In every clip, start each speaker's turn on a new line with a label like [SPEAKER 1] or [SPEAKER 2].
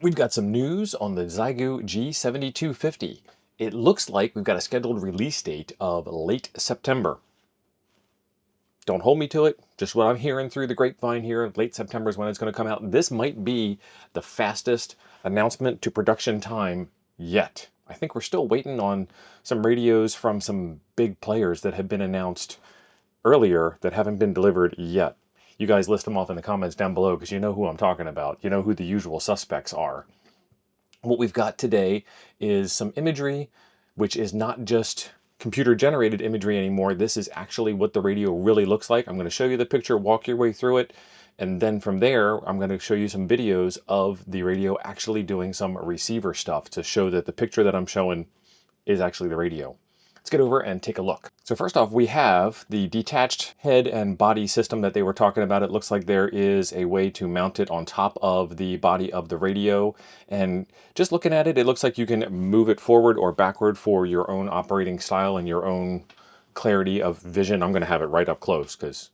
[SPEAKER 1] We've got some news on the Xiegu G7250. It looks like we've got a scheduled release date of late September. Don't hold me to it, just what I'm hearing through the grapevine here. Late September is when it's going to come out. This might be the fastest announcement to production time yet. I think we're still waiting on some radios from some big players that have been announced earlier that haven't been delivered yet. You guys list them off in the comments down below because you know who I'm talking about. You know who the usual suspects are. What we've got today is some imagery, which is not just computer generated imagery anymore. This is actually what the radio really looks like. I'm going to show you the picture, walk your way through it, and then from there, I'm going to show you some videos of the radio actually doing some receiver stuff to show that the picture that I'm showing is actually the radio. Let's get over and take a look. So first off, we have the detached head and body system that they were talking about. It looks like there is a way to mount it on top of the body of the radio. And just looking at it, it looks like you can move it forward or backward for your own operating style and your own clarity of vision. I'm going to have it right up close because,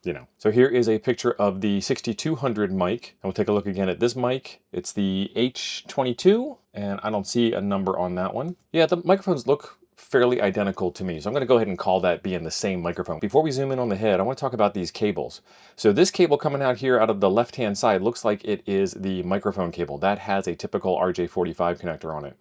[SPEAKER 1] you know. So here is a picture of the 6200 mic. And we'll take a look again at this mic. It's the H22, and I don't see a number on that one. Yeah, the microphones look fairly identical to me. So I'm going to go ahead and call that being the same microphone. Before we zoom in on the head, I want to talk about these cables. So this cable coming out here out of the left-hand side looks like it is the microphone cable. That has a typical RJ45 connector on it.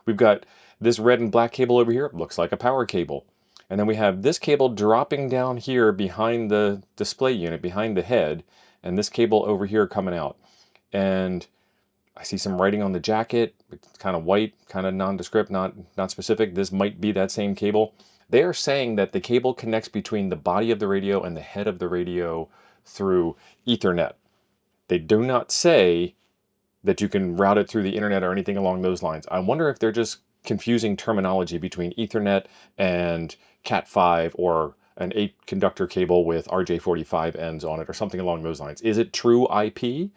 [SPEAKER 1] We've got this red and black cable over here. It looks like a power cable. And then we have this cable dropping down here behind the display unit, behind the head, and this cable over here coming out. And I see some writing on the jacket. It's kind of white, kind of nondescript, not specific. This might be that same cable. They are saying that the cable connects between the body of the radio and the head of the radio through Ethernet. They do not say that you can route it through the internet or anything along those lines. I wonder if they're just confusing terminology between Ethernet and Cat5 or an 8-conductor cable with RJ45 ends on it or something along those lines. Is it true IP,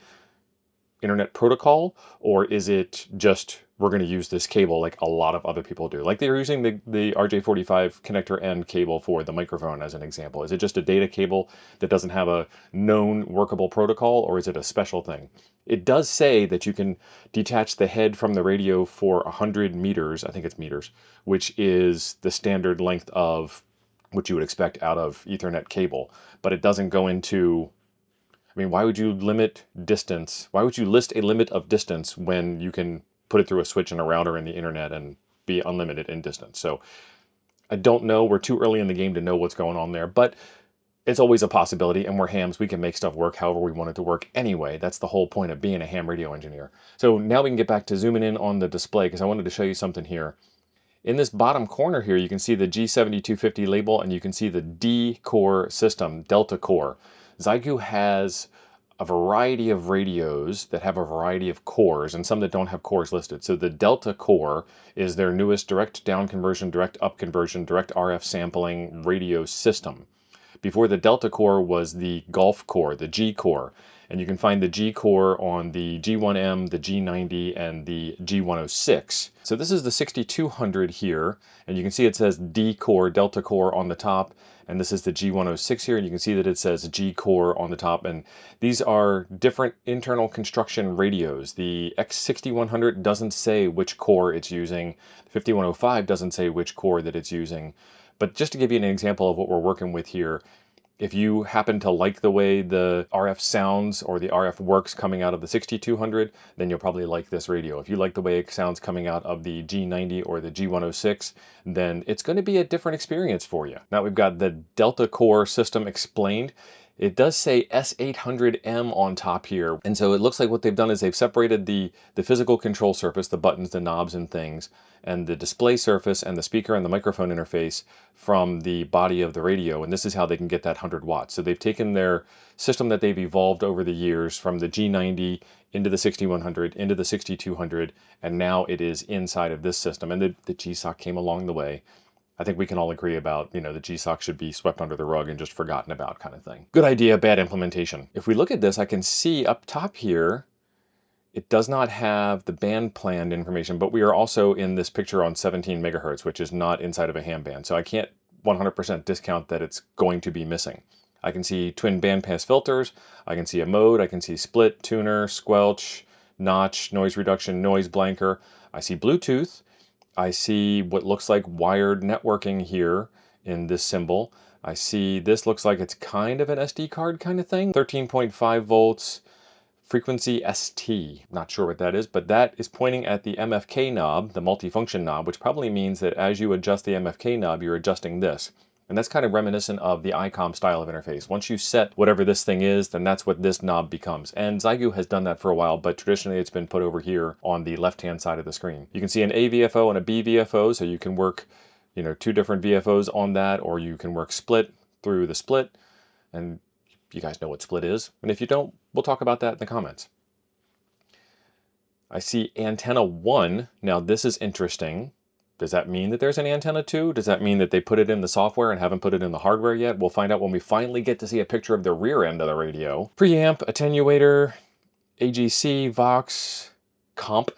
[SPEAKER 1] Internet Protocol, or is it just we're going to use this cable like a lot of other people do? Like they're using the RJ45 connector end cable for the microphone as an example. Is it just a data cable that doesn't have a known workable protocol, or is it a special thing? It does say that you can detach the head from the radio for 100 meters, I think it's meters, which is the standard length of what you would expect out of Ethernet cable. But it doesn't go into, I mean, why would you limit distance? Why would you list a limit of distance when you can put it through a switch and a router in the internet and be unlimited in distance? So I don't know. We're too early in the game to know what's going on there, but it's always a possibility, and we're hams. We can make stuff work however we want it to work anyway. That's the whole point of being a ham radio engineer. So now we can get back to zooming in on the display because I wanted to show you something here. In this bottom corner here, you can see the G7250 label, and you can see the D-core system, Delta core. Xiegu has a variety of radios that have a variety of cores and some that don't have cores listed. So the Delta core is their newest direct down conversion, direct up conversion, direct RF sampling radio system. Before the Delta core was the Golf core, the G core. And you can find the G core on the G1M, the G90, and the G106. So this is the 6200 here, and you can see it says D core, Delta core on the top, and this is the G106 here, and you can see that it says G core on the top, and these are different internal construction radios. The X6100 doesn't say which core it's using, the 5105 doesn't say which core that it's using, but just to give you an example of what we're working with here, if you happen to like the way the RF sounds or the RF works coming out of the 6200, then you'll probably like this radio. If you like the way it sounds coming out of the G90 or the G106, then it's going to be a different experience for you. Now we've got the Delta core system explained. It does say S800M on top here. And so it looks like what they've done is they've separated the physical control surface, the buttons, the knobs and things, and the display surface and the speaker and the microphone interface from the body of the radio. And this is how they can get that 100 watts. So they've taken their system that they've evolved over the years from the G90 into the 6100, into the 6200, and now it is inside of this system. And the G-SOC came along the way. I think we can all agree about, you know, the G-SOC should be swept under the rug and just forgotten about kind of thing. Good idea, bad implementation. If we look at this, I can see up top here, it does not have the band planned information, but we are also in this picture on 17 megahertz, which is not inside of a ham band. So I can't 100% discount that it's going to be missing. I can see twin bandpass filters, I can see a mode, I can see split, tuner, squelch, notch, noise reduction, noise blanker. I see Bluetooth. I see what looks like wired networking here in this symbol. I see this looks like it's kind of an SD card kind of thing. 13.5 volts, frequency ST. Not sure what that is, but that is pointing at the MFK knob, the multifunction knob, which probably means that as you adjust the MFK knob, you're adjusting this. And that's kind of reminiscent of the ICOM style of interface. Once you set whatever this thing is, then that's what this knob becomes. And Xiegu has done that for a while, but traditionally it's been put over here on the left-hand side of the screen. You can see an A VFO and a B VFO, so you can work, you know, two different VFOs on that, or you can work split through the split. And you guys know what split is. And if you don't, we'll talk about that in the comments. I see antenna 1. Now this is interesting. Does that mean that there's an antenna 2? Does that mean that they put it in the software and haven't put it in the hardware yet? We'll find out when we finally get to see a picture of the rear end of the radio. Preamp, attenuator, AGC, Vox, comp,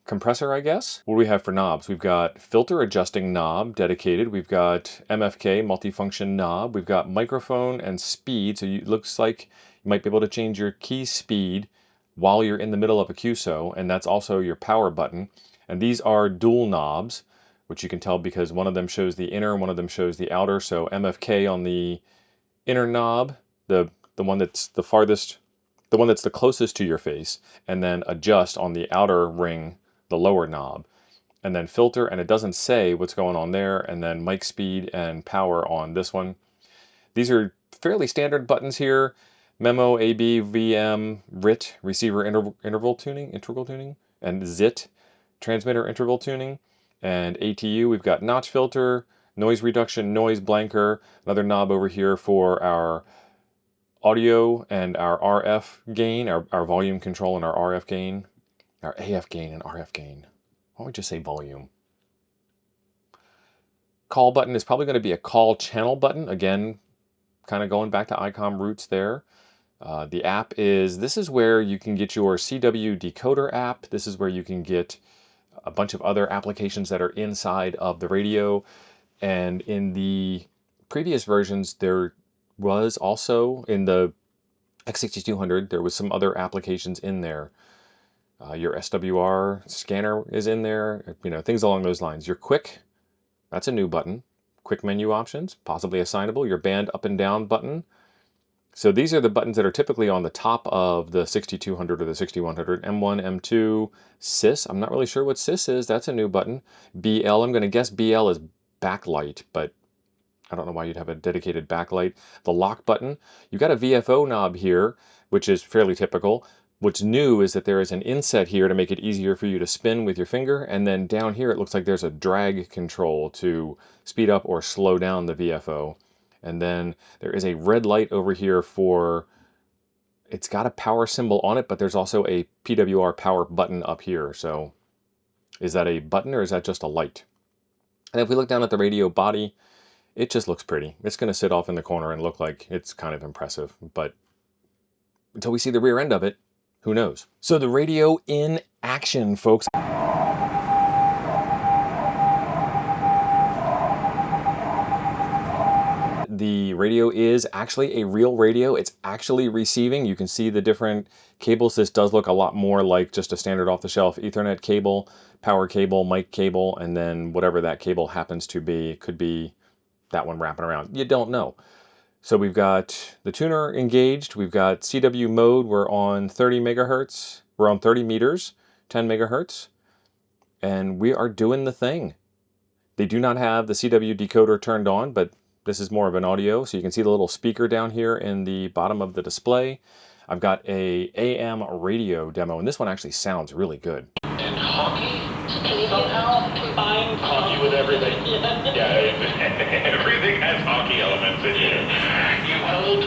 [SPEAKER 1] compressor, I guess. What do we have for knobs? We've got filter adjusting knob dedicated. We've got MFK, multifunction knob. We've got microphone and speed. So it looks like you might be able to change your key speed while you're in the middle of a QSO, and that's also your power button. And these are dual knobs, which you can tell because one of them shows the inner and one of them shows the outer. So MFK on the inner knob, the one that's the farthest, the one that's the closest to your face, and then adjust on the outer ring, the lower knob. And then filter, and it doesn't say what's going on there, and then mic speed and power on this one. These are fairly standard buttons here. Memo, AB, VM, RIT, receiver integral tuning, and ZIT, transmitter interval tuning. And ATU, we've got notch filter, noise reduction, noise blanker, another knob over here for our audio and our RF gain, our volume control and our RF gain, our AF gain and RF gain. Why don't we just say volume? Call button is probably going to be a call channel button. Again, kind of going back to ICOM roots there. The app is, this is where you can get your CW decoder app. This is where you can get a bunch of other applications that are inside of the radio. And in the previous versions, there was also, in the X6200, there was some other applications in there. Your SWR scanner is in there, you know, things along those lines. Your quick, that's a new button. Quick menu options, possibly assignable. Your band up and down button. So these are the buttons that are typically on the top of the 6200 or the 6100. M1, M2, sys. I'm not really sure what sys is. That's a new button. BL, I'm going to guess BL is backlight, but I don't know why you'd have a dedicated backlight. The lock button. You've got a VFO knob here, which is fairly typical. What's new is that there is an inset here to make it easier for you to spin with your finger. And then down here, it looks like there's a drag control to speed up or slow down the VFO. And then there is a red light over here for, it's got a power symbol on it, but there's also a PWR power button up here. So is that a button or is that just a light? And if we look down at the radio body, it just looks pretty. It's going to sit off in the corner and look like it's kind of impressive, but until we see the rear end of it, who knows? So the radio in action, folks. The radio is actually a real radio. It's actually receiving. You can see the different cables. This does look a lot more like just a standard off-the-shelf Ethernet cable, power cable, mic cable, and then whatever that cable happens to be. It could be that one wrapping around. You don't know. So we've got the tuner engaged. We've got CW mode. We're on 30 megahertz. We're on 30 meters, 10 megahertz. And we are doing the thing. They do not have the CW decoder turned on, but this is more of an audio, so you can see the little speaker down here in the bottom of the display. I've got a AM radio demo, and this one actually sounds really good.
[SPEAKER 2] And hockey somehow combined hockey with everything. Yeah, everything has hockey elements in it. You held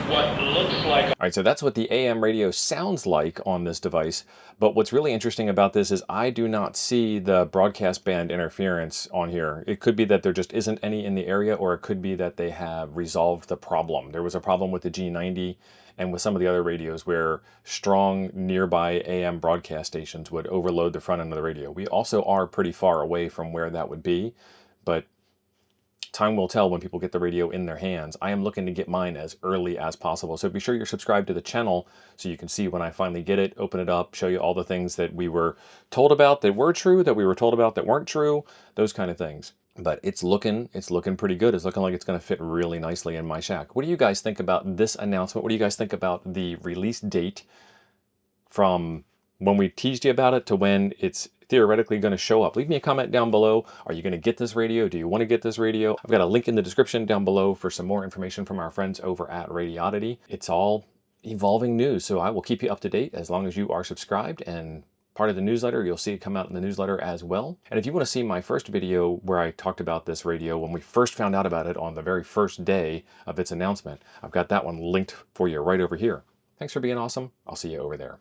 [SPEAKER 2] what looks like.
[SPEAKER 1] All right, so that's what the AM radio sounds like on this device. But what's really interesting about this is I do not see the broadcast band interference on here. It could be that there just isn't any in the area, or it could be that they have resolved the problem. There was a problem with the G90 and with some of the other radios where strong nearby AM broadcast stations would overload the front end of the radio. We also are pretty far away from where that would be, but time will tell when people get the radio in their hands. I am looking to get mine as early as possible. So be sure you're subscribed to the channel so you can see when I finally get it, open it up, show you all the things that we were told about that were true, that we were told about that weren't true, those kind of things. But it's looking pretty good. It's looking like it's going to fit really nicely in my shack. What do you guys think about this announcement? What do you guys think about the release date from when we teased you about it to when it's theoretically going to show up? Leave me a comment down below. Are you going to get this radio? Do you want to get this radio? I've got a link in the description down below for some more information from our friends over at Radioddity. It's all evolving news, so I will keep you up to date as long as you are subscribed and part of the newsletter. You'll see it come out in the newsletter as well. And if you want to see my first video where I talked about this radio when we first found out about it on the very first day of its announcement, I've got that one linked for you right over here. Thanks for being awesome. I'll see you over there.